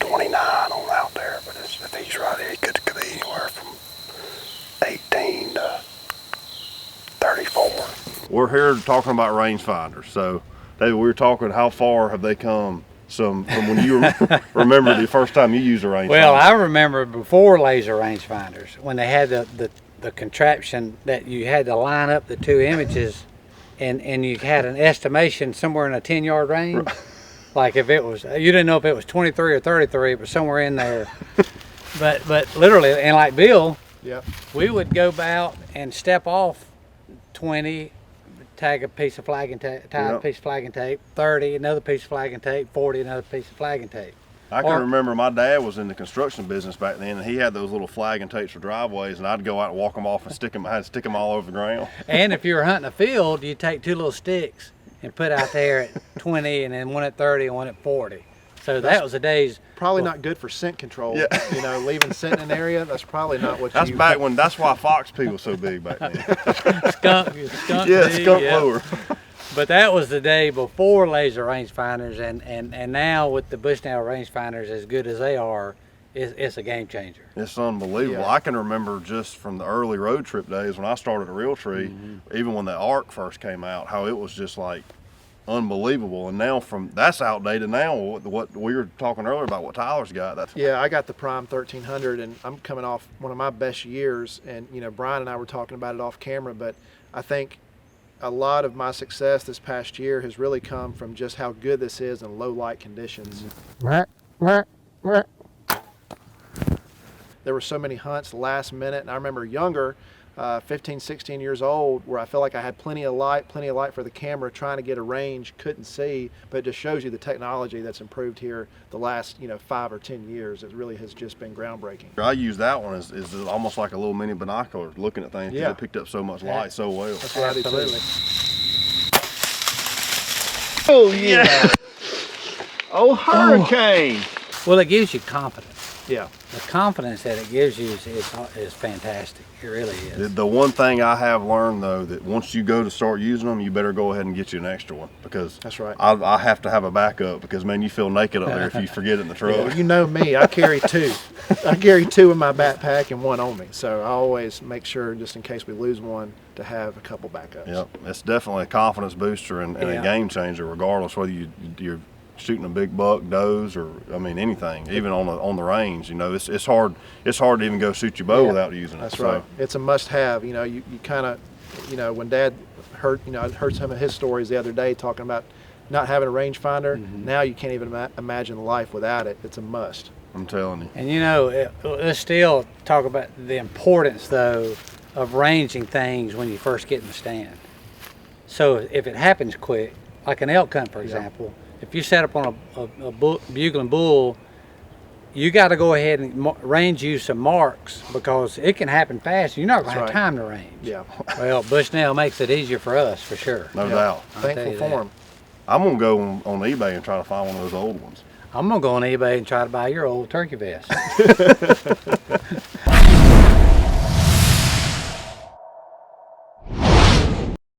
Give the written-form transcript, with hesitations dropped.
29 on out there, but if he's right, it could be anywhere from 18 to 34. We're here talking about rangefinders. So, David, we were talking, how far have they come from when you remember the first time you used a rangefinder? Well, I remember before laser rangefinders, when they had the contraption that you had to line up the two images, and you had an estimation somewhere in a 10-yard range. Like if it was, you didn't know if it was 23 or 33, but somewhere in there. but literally, and like Bill, yep, we would go out and step off 20, tag a piece of flagging tape, tie a piece of flagging tape, 30, another piece of flagging tape, 40, another piece of flagging tape. I can remember my dad was in the construction business back then, and he had those little flagging tapes for driveways, and I'd go out and walk them off and stick them. I had to stick them all over the ground. And if you were hunting a field, you'd take two little sticks and put out there at 20, and then one at 30 and one at 40. So that was the days. Probably not good for scent control. Yeah. You know, leaving scent in an area, that's probably not what that's back when, that's why Fox Pea was so big back then. skunk yeah, pea, skunk blower. But that was the day before laser rangefinders, and now with the Bushnell rangefinders, as good as they are, it's a game changer. It's unbelievable. Yeah. I can remember just from the early road trip days when I started at Realtree, even when the ARC first came out, how it was just like unbelievable. And now that's outdated now. What we were talking earlier about, what Tyler's got. Yeah, I got the Prime 1300, and I'm coming off one of my best years. And you know, Brian and I were talking about it off camera, but I think a lot of my success this past year has really come from just how good this is in low light conditions. There were so many hunts last minute, and I remember younger, 15, 16 years old, where I felt like I had plenty of light for the camera, trying to get a range, couldn't see, but it just shows you the technology that's improved here the last 5 or 10 years. It really has just been groundbreaking. I use that one as almost like a little mini binocular, looking at things, because it picked up so much light so well. That's what Absolutely. I do too. Oh yeah. Oh, hurricane. Well, it gives you confidence. Yeah. The confidence that it gives you is fantastic. It really is. The one thing I have learned, though, that once you go to start using them, you better go ahead and get you an extra one, because that's right. I have to have a backup, because man, you feel naked up there if you forget it in the truck. Yeah, you know me, I carry two. I carry two in my backpack and one on me, so I always make sure, just in case we lose one, to have a couple backups. Yep, it's definitely a confidence booster and a game changer, regardless whether you're shooting a big buck, does, or I mean anything, even on the range. It's hard to even go shoot your bow without using it. That's right. It's a must-have. You kind of, when Dad heard, I heard some of his stories the other day talking about not having a rangefinder. Now you can't even imagine life without it. It's a must. I'm telling you. And let's still talk about the importance, though, of ranging things when you first get in the stand. So if it happens quick, like an elk hunt, for example. If you set up on a bugling bull, you got to go ahead and range use some marks, because it can happen fast. You're not going to have time to range. Yeah. Well, Bushnell makes it easier for us, for sure. No doubt. Thankful for him. I'm going to go on eBay and try to find one of those old ones. I'm going to go on eBay and try to buy your old turkey vest.